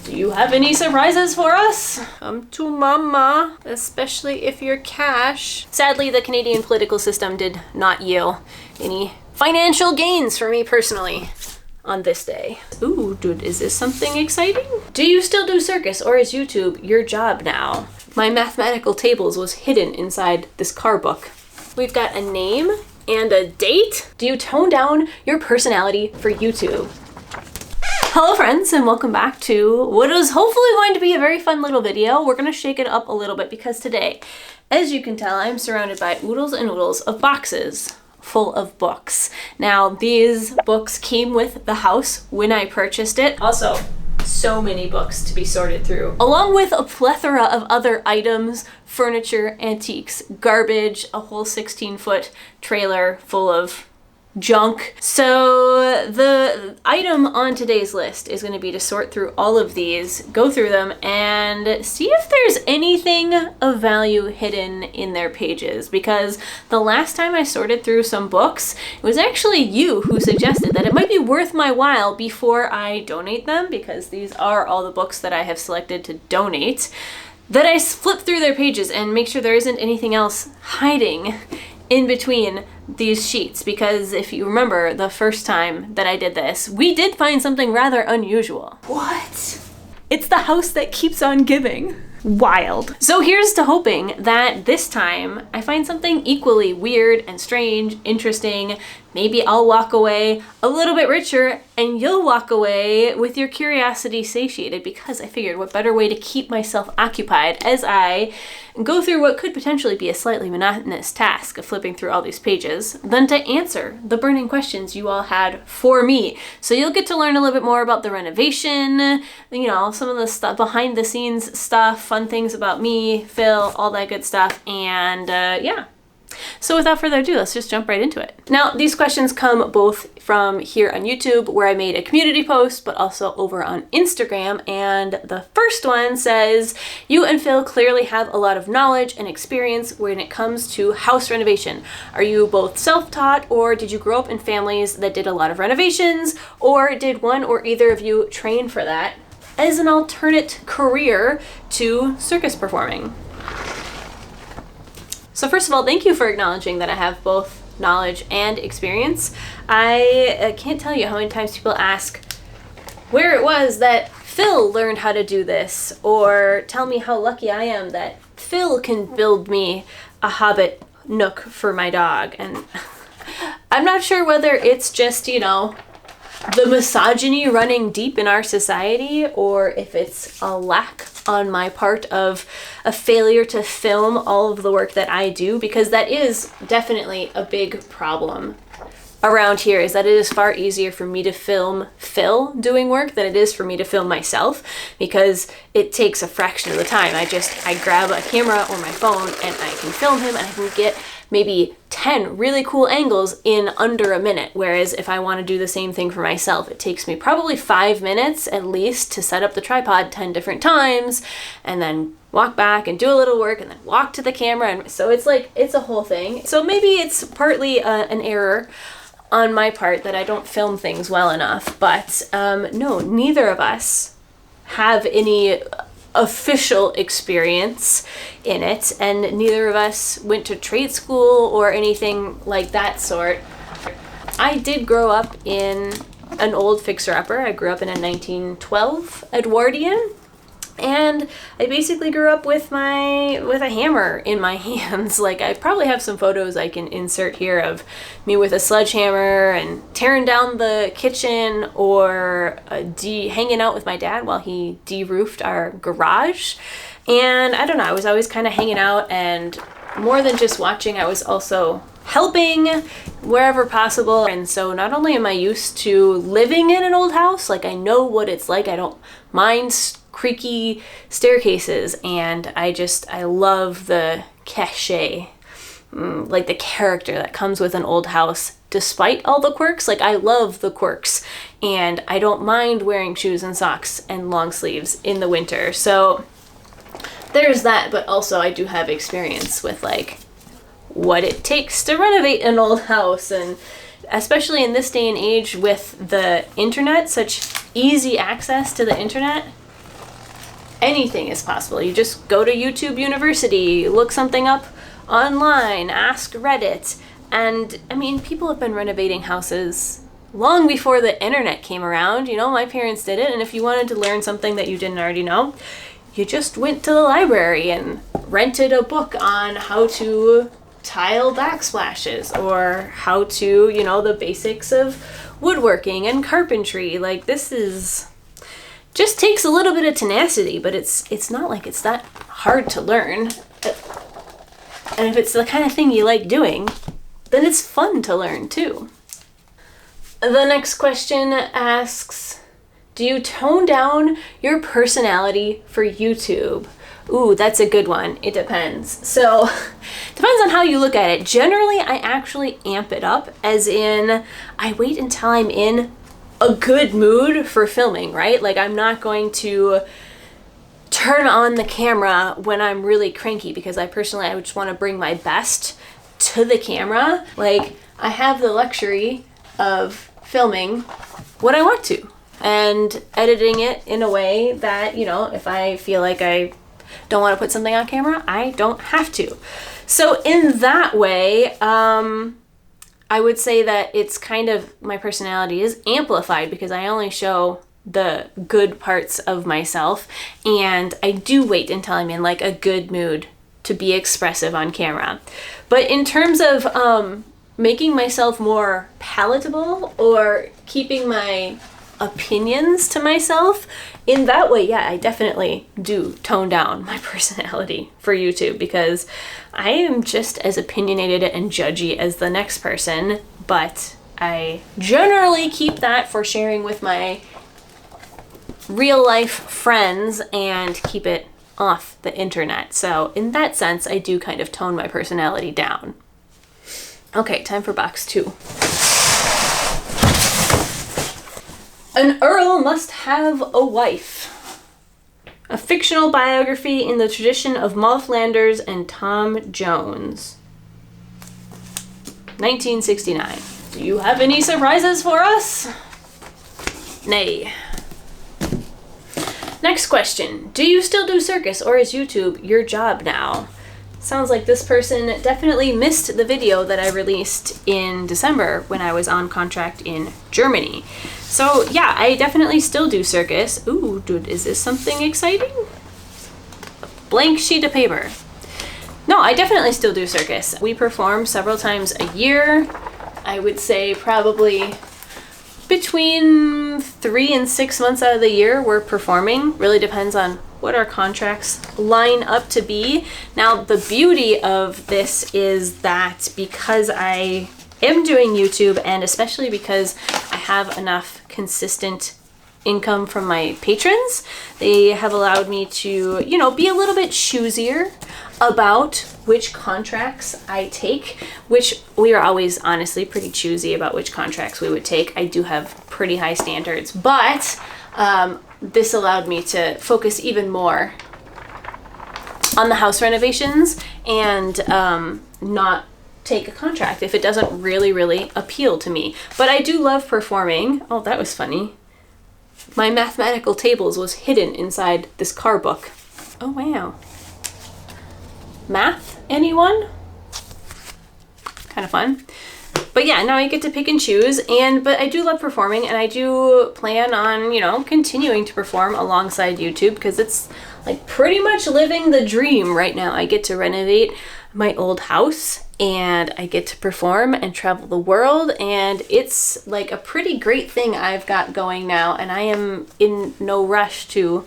Do you have any surprises for us? Come to mama, especially if you're cash. Sadly, the Canadian political system did not yield any financial gains for me personally on this day. Ooh, dude, is this something exciting? Do you still do circus, or is YouTube your job now? My mathematical tables was hidden inside this car book. We've got a name and a date. Do you tone down your personality for YouTube? Hello friends, and welcome back to what is hopefully going to be a very fun little video. We're gonna shake it up a little bit because today, as you can tell, I'm surrounded by oodles and oodles of boxes full of books. Now, these books came with the house when I purchased it. Also, so many books to be sorted through, along with a plethora of other items, furniture, antiques, garbage, a whole 16-foot trailer full of junk. So the item on today's list is going to be to sort through all of these, go through them, and see if there's anything of value hidden in their pages. Because the last time I sorted through some books, it was actually you who suggested that it might be worth my while before I donate them, because these are all the books that I have selected to donate, that I flip through their pages and make sure there isn't anything else hiding in between these sheets. Because if you remember the first time that I did this, we did find something rather unusual. What? It's the house that keeps on giving. Wild. So here's to hoping that this time I find something equally weird and strange, interesting. Maybe I'll walk away a little bit richer and you'll walk away with your curiosity satiated, because I figured what better way to keep myself occupied as I go through what could potentially be a slightly monotonous task of flipping through all these pages than to answer the burning questions you all had for me. So you'll get to learn a little bit more about the renovation, you know, some of the stuff behind the scenes stuff, fun things about me, Phil, all that good stuff, and yeah. So without further ado, let's just jump right into it. Now, these questions come both from here on YouTube, where I made a community post, but also over on Instagram. And the first one says, you and Phil clearly have a lot of knowledge and experience when it comes to house renovation. Are you both self-taught, or did you grow up in families that did a lot of renovations, or did one or either of you train for that as an alternate career to circus performing? So first of all, thank you for acknowledging that I have both knowledge and experience. I can't tell you how many times people ask where it was that Phil learned how to do this, or tell me how lucky I am that Phil can build me a hobbit nook for my dog. And I'm not sure whether it's just, you know, the misogyny running deep in our society, or if it's a lack on my part of a failure to film all of the work that I do, because that is definitely a big problem around here, is that it is far easier for me to film Phil doing work than it is for me to film myself, because it takes a fraction of the time. I grab a camera or my phone and I can film him, and I can get maybe 10 really cool angles in under a minute. Whereas if I want to do the same thing for myself, it takes me probably 5 minutes at least to set up the tripod 10 different times, and then walk back and do a little work, and then walk to the camera. And so it's like, it's a whole thing. So maybe it's partly an error on my part that I don't film things well enough. But no, neither of us have any official experience in it, and neither of us went to trade school or anything like that sort. I did grow up in an old fixer-upper. I grew up in a 1912 Edwardian, and I basically grew up with a hammer in my hands. Like, I probably have some photos I can insert here of me with a sledgehammer and tearing down the kitchen, or hanging out with my dad while he de-roofed our garage. And I don't know, I was always kind of hanging out, and more than just watching, I was also helping wherever possible. And so not only am I used to living in an old house, like I know what it's like. I don't mind creaky staircases, and I love the cachet, like the character that comes with an old house, despite all the quirks. Like, I love the quirks, and I don't mind wearing shoes and socks and long sleeves in the winter. So there's that, but also I do have experience with like what it takes to renovate an old house, and especially in this day and age with the internet, such easy access to the internet. anything is possible. You just go to YouTube University, look something up online, ask Reddit. And I mean, people have been renovating houses long before the internet came around. You know, my parents did it. And if you wanted to learn something that you didn't already know, you just went to the library and rented a book on how to tile backsplashes or how to, you know, the basics of woodworking and carpentry. Like, this is just takes a little bit of tenacity, but it's not like it's that hard to learn. And if it's the kind of thing you like doing, then it's fun to learn too. The next question asks, do you tone down your personality for YouTube? Ooh, that's a good one. It depends. So, depends on how you look at it. Generally, I actually amp it up, as in, I wait until I'm in a good mood for filming, right? Like, I'm not going to turn on the camera when I'm really cranky, because I just want to bring my best to the camera. Like, I have the luxury of filming what I want to and editing it in a way that, you know, if I feel like I don't want to put something on camera, I don't have to. So in that way, I would say that it's kind of, my personality is amplified because I only show the good parts of myself, and I do wait until I'm in like a good mood to be expressive on camera. But in terms of making myself more palatable or keeping my opinions to myself, in that way, yeah, I definitely do tone down my personality for YouTube, because I am just as opinionated and judgy as the next person, but I generally keep that for sharing with my real life friends and keep it off the internet. So in that sense, I do kind of tone my personality down. Okay, time for box 2. An Earl Must Have a Wife. A fictional biography in the tradition of Moll Flanders and Tom Jones. 1969. Do you have any surprises for us? Nay. Next question. Do you still do circus, or is YouTube your job now? Sounds like this person definitely missed the video that I released in December when I was on contract in Germany. So yeah, I definitely still do circus. Ooh, dude, is this something exciting? A blank sheet of paper. No, I definitely still do circus. We perform several times a year. I would say probably between 3 and 6 months out of the year we're performing. Really depends on what our contracts line up to be. Now, the beauty of this is that because I am doing YouTube, and especially because I have enough consistent income from my patrons, they have allowed me to, you know, be a little bit choosier about which contracts I take, which we are always honestly pretty choosy about which contracts we would take. I do have pretty high standards, but this allowed me to focus even more on the house renovations and not take a contract if it doesn't really appeal to me. But I do love performing. Oh, that was funny. My mathematical tables was hidden inside this car book. Oh, wow. Math, anyone? Kind of fun. But yeah, now I get to pick and choose, but I do love performing, and I do plan on, you know, continuing to perform alongside YouTube, because it's like pretty much living the dream right now. I get to renovate my old house, and I get to perform and travel the world, and it's like a pretty great thing I've got going now, and I am in no rush to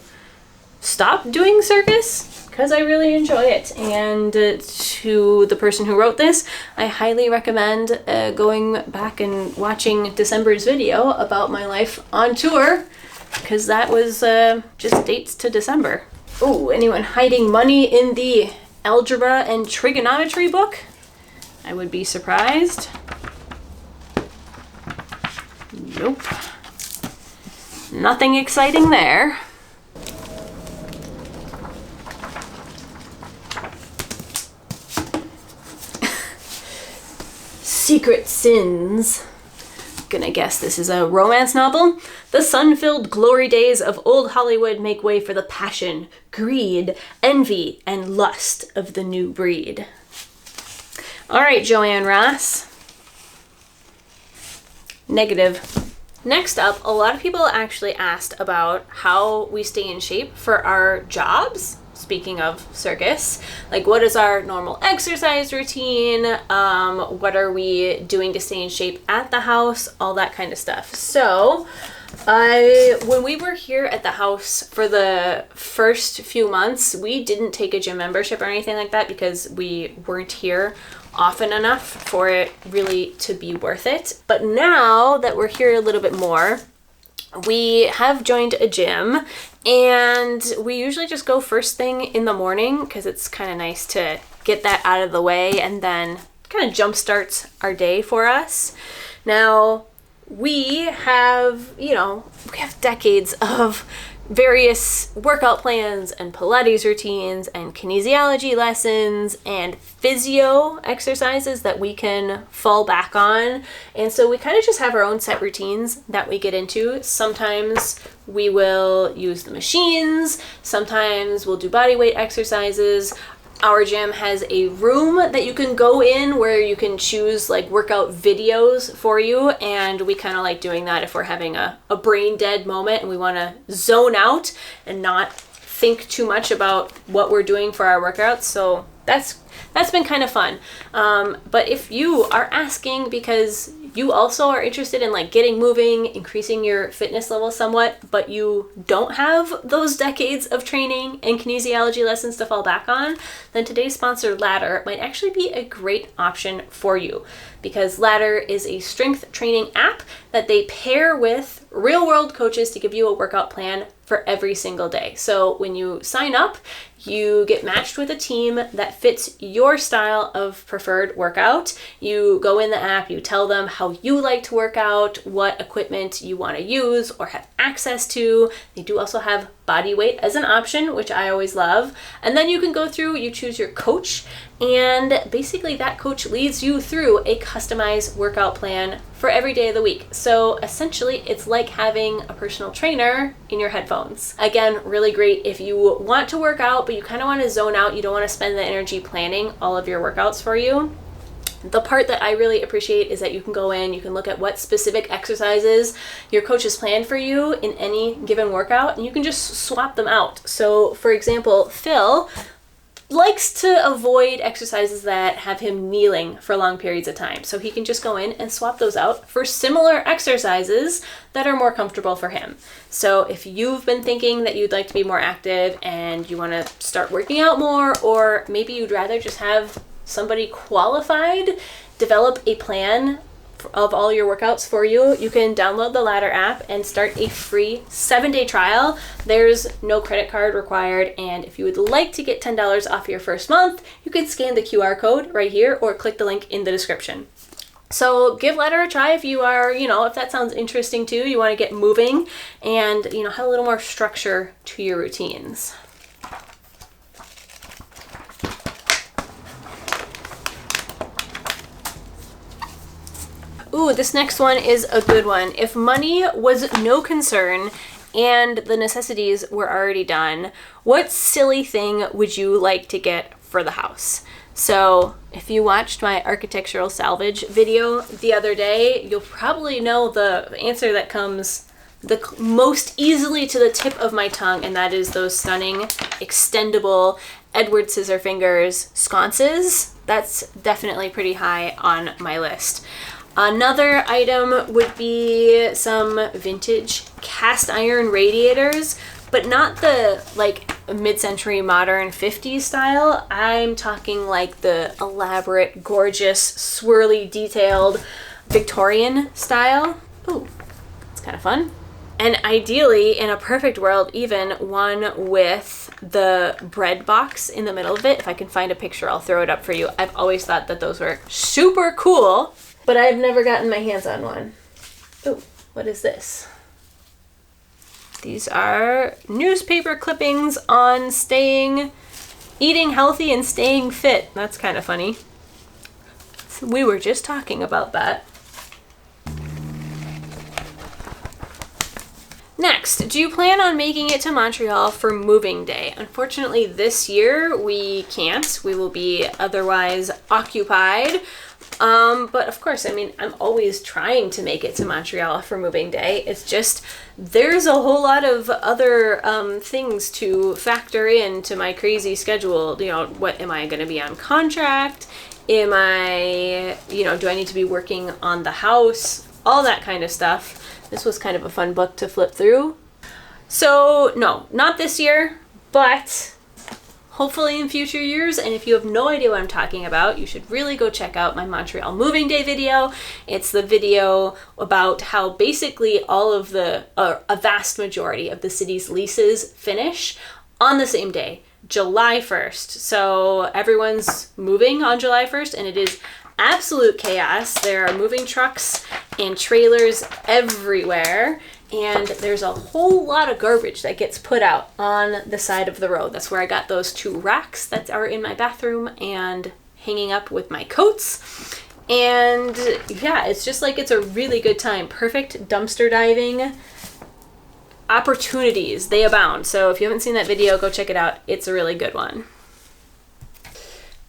stop doing circus because I really enjoy it. And to the person who wrote this, I highly recommend going back and watching December's video about my life on tour, because that was just dates to December. Oh, anyone hiding money in the algebra and trigonometry book? I would be surprised. Nope. Nothing exciting there. Secret sins. Gonna guess this is a romance novel. The sun-filled glory days of old Hollywood make way for the passion, greed, envy, and lust of the new breed. All right, Joanne Ross. Negative. Next up, a lot of people actually asked about how we stay in shape for our jobs. Speaking of circus, like what is our normal exercise routine? What are we doing to stay in shape at the house? All that kind of stuff. So when we were here at the house for the first few months, we didn't take a gym membership or anything like that because we weren't here often enough for it really to be worth it. But now that we're here a little bit more, we have joined a gym, and we usually just go first thing in the morning because it's kind of nice to get that out of the way and then kind of jumpstarts our day for us. Now, we have decades of various workout plans and Pilates routines and kinesiology lessons and physio exercises that we can fall back on. And so we kind of just have our own set routines that we get into. Sometimes we will use the machines. Sometimes we'll do body weight exercises. Our gym has a room that you can go in where you can choose like workout videos for you, and we kind of like doing that if we're having a brain dead moment and we want to zone out and not think too much about what we're doing for our workouts. So that's been kind of fun. But if you are asking because you also are interested in like getting moving, increasing your fitness level somewhat, but you don't have those decades of training and kinesiology lessons to fall back on, then today's sponsor, Ladder, might actually be a great option for you, because Ladder is a strength training app that they pair with real-world coaches to give you a workout plan for every single day. So when you sign up, you get matched with a team that fits your style of preferred workout. You go in the app, you tell them how you like to work out, what equipment you want to use or have access to. They do also have body weight as an option, which I always love. And then you can go through, you choose your coach, and basically that coach leads you through a customized workout plan for every day of the week. So essentially it's like having a personal trainer in your headphones. Again, really great if you want to work out, but you kind of want to zone out. You don't want to spend the energy planning all of your workouts for you. The part that I really appreciate is that you can go in, you can look at what specific exercises your coach has planned for you in any given workout, and you can just swap them out. So for example, Phil likes to avoid exercises that have him kneeling for long periods of time. So he can just go in and swap those out for similar exercises that are more comfortable for him. So if you've been thinking that you'd like to be more active and you want to start working out more, or maybe you'd rather just have somebody qualified develop a plan of all your workouts for you, you can download the Ladder app and start a free 7-day trial. There's no credit card required, and if you would like to get $10 off your first month, you can scan the QR code right here or click the link in the description. So give Ladder a try if you are, if that sounds interesting too, you want to get moving and, have a little more structure to your routines. Ooh, this next one is a good one. If money was no concern and the necessities were already done, what silly thing would you like to get for the house? So if you watched my architectural salvage video the other day, you'll probably know the answer that comes the most easily to the tip of my tongue, and that is those stunning extendable Edward Scissorfingers sconces. That's definitely pretty high on my list. Another item would be some vintage cast iron radiators, but not the mid-century modern 50s style. I'm talking like the elaborate, gorgeous, swirly, detailed Victorian style. Ooh, it's kind of fun. And ideally, in a perfect world, even one with the bread box in the middle of it. If I can find a picture, I'll throw it up for you. I've always thought that those were super cool, but I've never gotten my hands on one. Oh, what is this? These are newspaper clippings on eating healthy and staying fit. That's kind of funny. We were just talking about that. Next, do you plan on making it to Montreal for moving day? Unfortunately, this year we can't. We will be otherwise occupied. But of course, I mean, I'm always trying to make it to Montreal for moving day. It's just, there's a whole lot of other things to factor into my crazy schedule. You know, what am I going to be on contract? Am I, you know, do I need to be working on the house? All that kind of stuff. This was kind of a fun book to flip through. So no, not this year, but hopefully in future years. And if you have no idea what I'm talking about, you should really go check out my Montreal moving day video. It's the video about how basically all of the, a vast majority of the city's leases finish on the same day, July 1st. So everyone's moving on July 1st, and it is absolute chaos. There are moving trucks and trailers everywhere, and there's a whole lot of garbage that gets put out on the side of the road. That's where I got those 2 racks that are in my bathroom and hanging up with my coats. And yeah, it's just like, it's a really good time. Perfect dumpster diving opportunities. They abound. So if you haven't seen that video, go check it out. It's a really good one.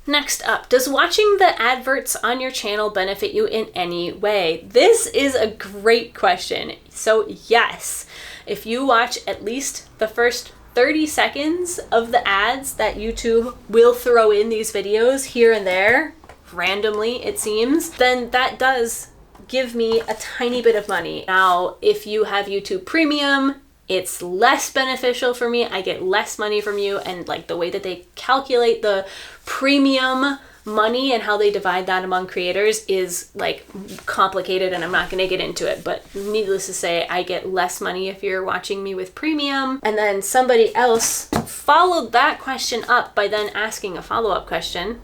Next up, does watching the adverts on your channel benefit you in any way? This is a great question. So yes, if you watch at least the first 30 seconds of the ads that YouTube will throw in these videos here and there, randomly it seems, then that does give me a tiny bit of money. Now, if you have YouTube Premium, it's less beneficial for me. I get less money from you, and like the way that they calculate the premium money and how they divide that among creators is like complicated, and I'm not gonna get into it, but needless to say, I get less money if you're watching me with premium. And then somebody else followed that question up by then asking a follow-up question.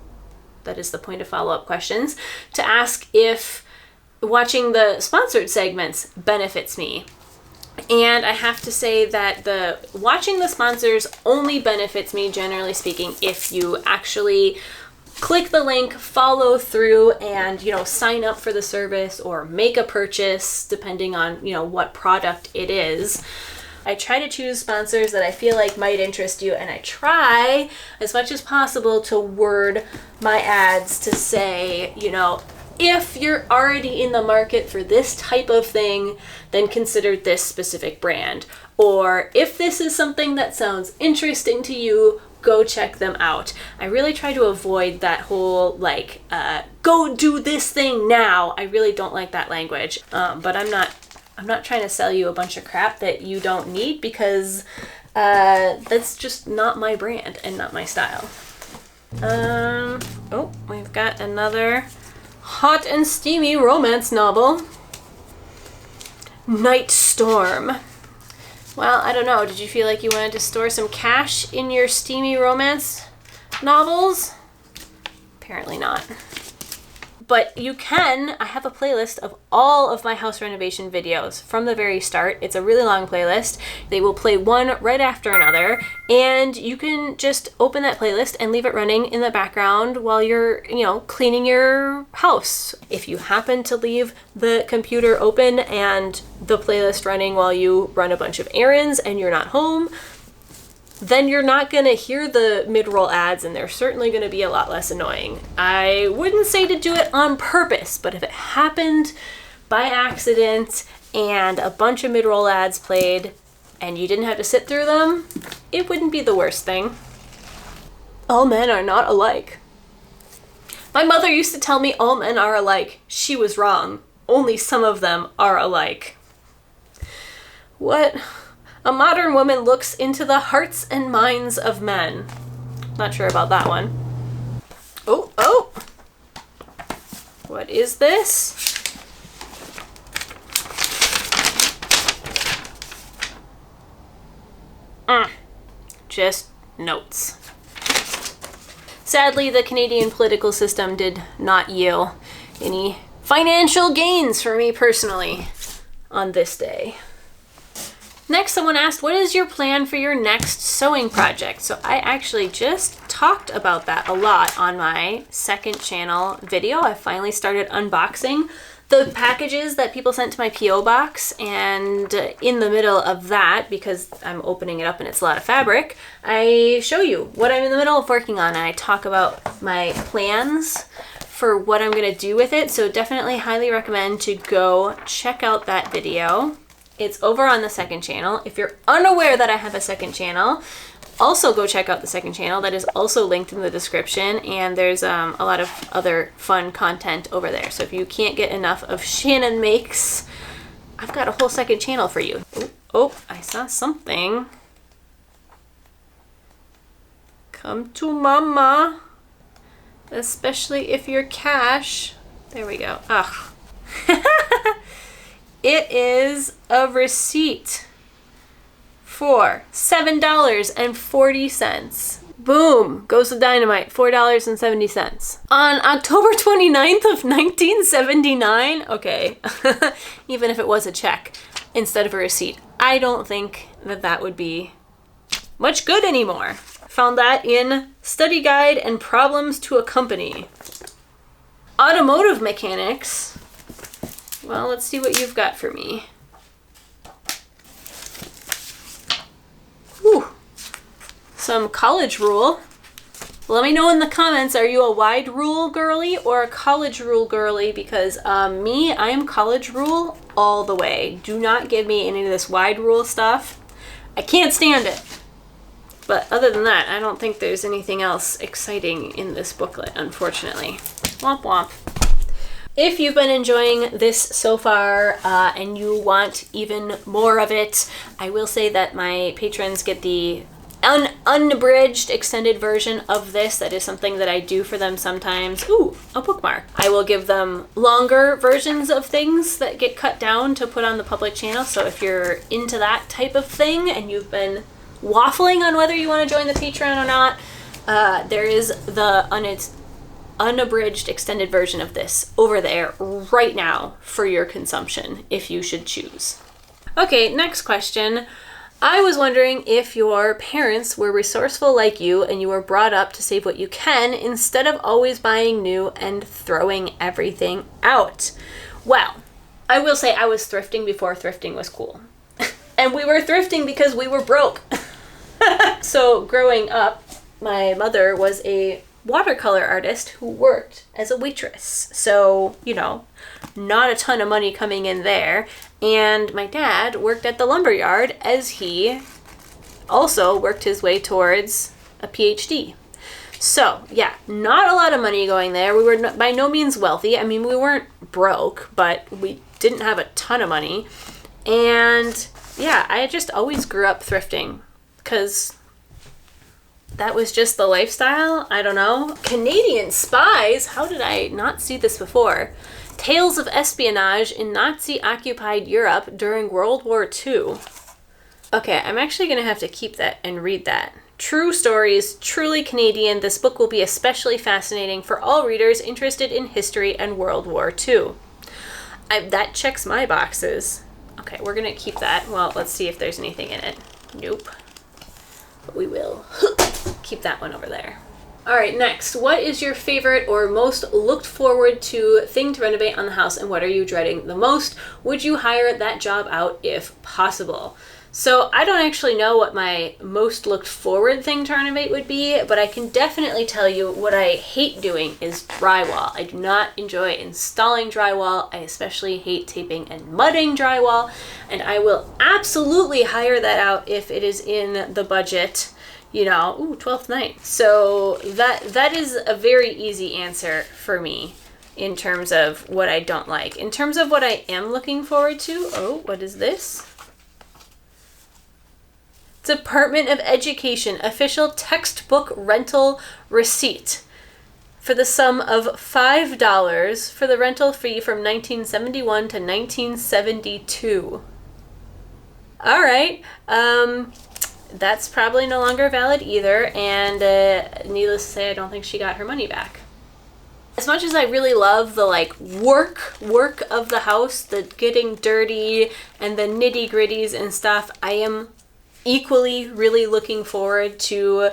That is the point of follow-up questions, to ask if watching the sponsored segments benefits me. And I have to say that the watching the sponsors only benefits me, generally speaking, if you actually click the link, follow through, and, you know, sign up for the service or make a purchase, depending on, you know, what product it is. I try to choose sponsors that I feel like might interest you, and I try as much as possible to word my ads to say, you know, if you're already in the market for this type of thing, then consider this specific brand. Or if this is something that sounds interesting to you, go check them out. I really try to avoid that whole like, go do this thing now. I really don't like that language. But I'm not trying to sell you a bunch of crap that you don't need, because that's just not my brand and not my style. Oh, we've got another hot and steamy romance novel. Night Storm. Well, I don't know. Did you feel like you wanted to store some cash in your steamy romance novels? Apparently not. But you can, I have a playlist of all of my house renovation videos from the very start. It's a really long playlist. They will play one right after another, and you can just open that playlist and leave it running in the background while you're, you know, cleaning your house. If you happen to leave the computer open and the playlist running while you run a bunch of errands and you're not home, then you're not going to hear the mid-roll ads, and they're certainly going to be a lot less annoying. I wouldn't say to do it on purpose, but if it happened by accident and a bunch of mid-roll ads played and you didn't have to sit through them, it wouldn't be the worst thing. All men are not alike. My mother used to tell me all men are alike. She was wrong. Only some of them are alike. What? A modern woman looks into the hearts and minds of men. Not sure about that one. Oh! What is this? Just notes. Sadly, the Canadian political system did not yield any financial gains for me personally on this day. Next, someone asked, what is your plan for your next sewing project? So I actually just talked about that a lot on my second channel video. I finally started unboxing the packages that people sent to my P.O. box, and in the middle of that, because I'm opening it up and it's a lot of fabric, I show you what I'm in the middle of working on, and I talk about my plans for what I'm going to do with it. So definitely highly recommend to go check out that video. It's over on the second channel. If you're unaware that I have a second channel, also go check out the second channel. That is also linked in the description, and there's a lot of other fun content over there. So if you can't get enough of Shannon Makes, I've got a whole second channel for you. Oh, I saw something. Come to mama, especially if you're cash. There we go. Ugh. It is a receipt for $7.40. Boom, goes the dynamite, $4.70. On October 29th of 1979, okay, even if it was a check instead of a receipt, I don't think that that would be much good anymore. Found that in Study Guide and Problems to a Company. Automotive mechanics. Well, let's see what you've got for me. Whew. Some college rule. Let me know in the comments, are you a wide rule girly or a college rule girly? Because me, I'm college rule all the way. Do not give me any of this wide rule stuff. I can't stand it. But other than that, I don't think there's anything else exciting in this booklet, unfortunately. Womp womp. If you've been enjoying this so far and you want even more of it, I will say that my patrons get the unabridged extended version of this. That is something that I do for them sometimes. Ooh, a bookmark. I will give them longer versions of things that get cut down to put on the public channel. So if you're into that type of thing and you've been waffling on whether you want to join the Patreon or not, there is the unabridged extended version of this over there right now for your consumption if you should choose. Okay, next question. I was wondering if your parents were resourceful like you and you were brought up to save what you can instead of always buying new and throwing everything out. Well, I will say I was thrifting before thrifting was cool. And we were thrifting because we were broke. So growing up, my mother was a watercolor artist who worked as a waitress. So, you know, not a ton of money coming in there. And my dad worked at the lumber yard as he also worked his way towards a PhD. So, yeah, not a lot of money going there. We were by no means wealthy. I mean, we weren't broke, but we didn't have a ton of money. And yeah, I just always grew up thrifting because that was just the lifestyle. I don't know. Canadian spies. How did I not see this before? Tales of espionage in Nazi-occupied Europe during World War II. Okay, I'm actually going to have to keep that and read that. True stories, truly Canadian. This book will be especially fascinating for all readers interested in history and World War II. That checks my boxes. Okay, we're going to keep that. Well, let's see if there's anything in it. Nope. But we will keep that one over there. All right, next. What is your favorite or most looked forward to thing to renovate on the house, and what are you dreading the most? Would you hire that job out if possible? So I don't actually know what my most looked forward thing to renovate would be, but I can definitely tell you what I hate doing is drywall. I do not enjoy installing drywall. I especially hate taping and mudding drywall, and I will absolutely hire that out if it is in the budget. You know, ooh, 12th night. So that is a very easy answer for me in terms of what I don't like. In terms of what I am looking forward to, oh, what is this? Department of Education official textbook rental receipt for the sum of $5 for the rental fee from 1971 to 1972. All right. That's probably no longer valid either, and needless to say, I don't think she got her money back. As much as I really love the like work of the house, the getting dirty and the nitty gritties and stuff, I am equally really looking forward to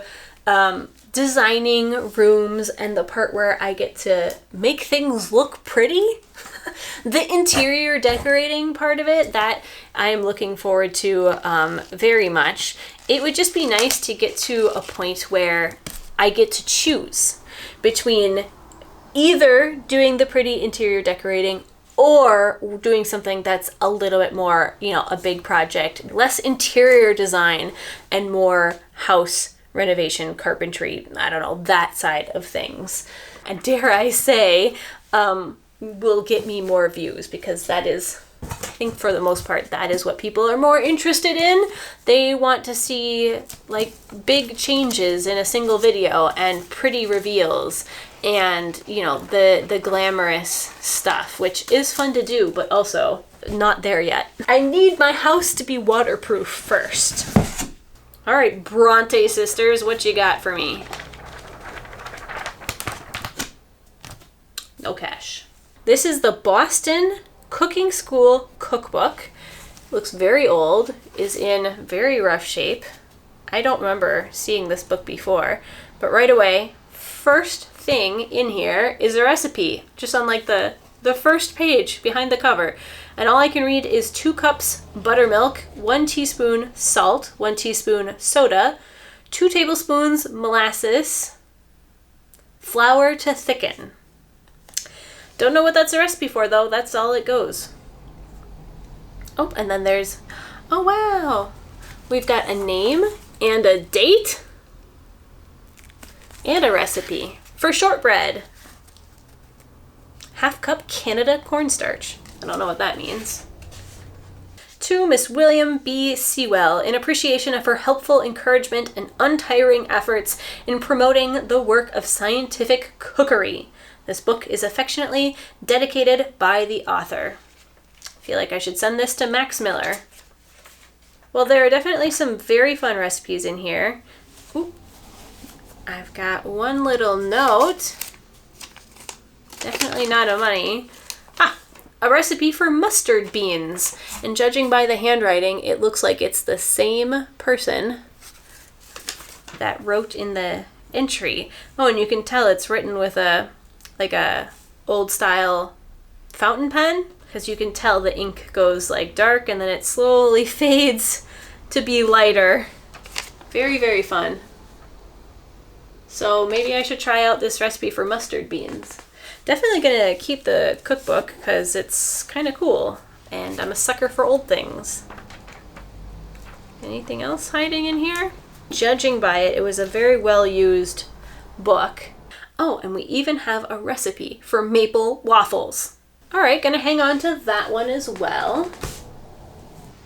designing rooms and the part where I get to make things look pretty. The interior decorating part of it, that I'm looking forward to very much. It would just be nice to get to a point where I get to choose between either doing the pretty interior decorating or doing something that's a little bit more, a big project, less interior design and more house renovation, carpentry, I don't know, that side of things. And dare I say, will get me more views, because that is, I think for the most part, that is what people are more interested in. They want to see like big changes in a single video and pretty reveals and, the glamorous stuff, which is fun to do, but also not there yet. I need my house to be waterproof first. All right, Bronte sisters, what you got for me? No cash. This is the Boston Cooking School Cookbook. Looks very old, is in very rough shape. I don't remember seeing this book before, but right away, first thing in here is a recipe, just on like the first page behind the cover. And all I can read is 2 cups buttermilk, 1 teaspoon salt, 1 teaspoon soda, 2 tablespoons molasses, flour to thicken. Don't know what that's a recipe for though, that's all it goes. Oh, and then there's, oh wow, we've got a name and a date and a recipe for shortbread. 1/2 cup Canada cornstarch. I don't know what that means. To Miss William B. Sewell, in appreciation of her helpful encouragement and untiring efforts in promoting the work of scientific cookery. This book is affectionately dedicated by the author. I feel like I should send this to Max Miller. Well, there are definitely some very fun recipes in here. Ooh. I've got one little note. Definitely not a money. A recipe for mustard beans. And judging by the handwriting, it looks like it's the same person that wrote in the entry. Oh, and you can tell it's written with a old style fountain pen, because you can tell the ink goes like dark and then it slowly fades to be lighter. Very, very fun. So maybe I should try out this recipe for mustard beans. Definitely gonna keep the cookbook because it's kind of cool and I'm a sucker for old things. Anything else hiding in here? Judging by it, it was a very well used book. Oh, and we even have a recipe for maple waffles. All right, gonna hang on to that one as well.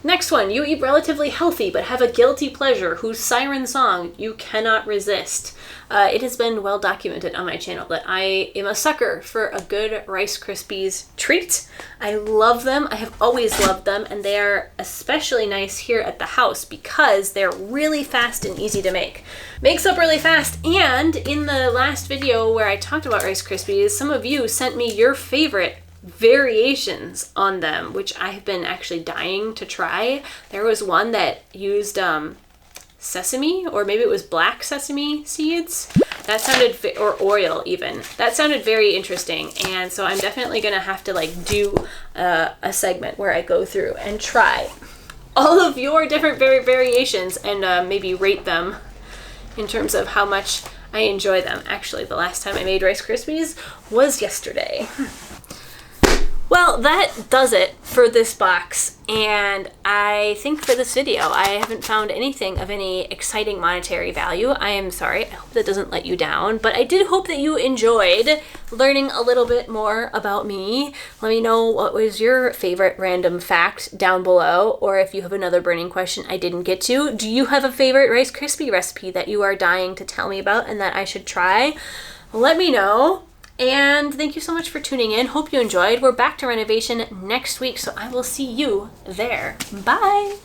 Next one, you eat relatively healthy but have a guilty pleasure whose siren song you cannot resist. It has been well documented on my channel that I am a sucker for a good Rice Krispies treat. I love them. I have always loved them, and they are especially nice here at the house because they're really fast and easy to make. Makes up really fast, and in the last video where I talked about Rice Krispies, some of you sent me your favorite variations on them, which I have been actually dying to try. There was one that used sesame, or maybe it was black sesame seeds. That sounded, or oil even. That sounded very interesting, and so I'm definitely gonna have to do a segment where I go through and try all of your different variations and maybe rate them in terms of how much I enjoy them. Actually, the last time I made Rice Krispies was yesterday. Well, that does it for this box, and I think for this video, I haven't found anything of any exciting monetary value. I am sorry, I hope that doesn't let you down, but I did hope that you enjoyed learning a little bit more about me. Let me know what was your favorite random fact down below, or if you have another burning question I didn't get to. Do you have a favorite Rice Krispie recipe that you are dying to tell me about and that I should try? Let me know. And thank you so much for tuning in. Hope you enjoyed. We're back to renovation next week, so I will see you there. Bye!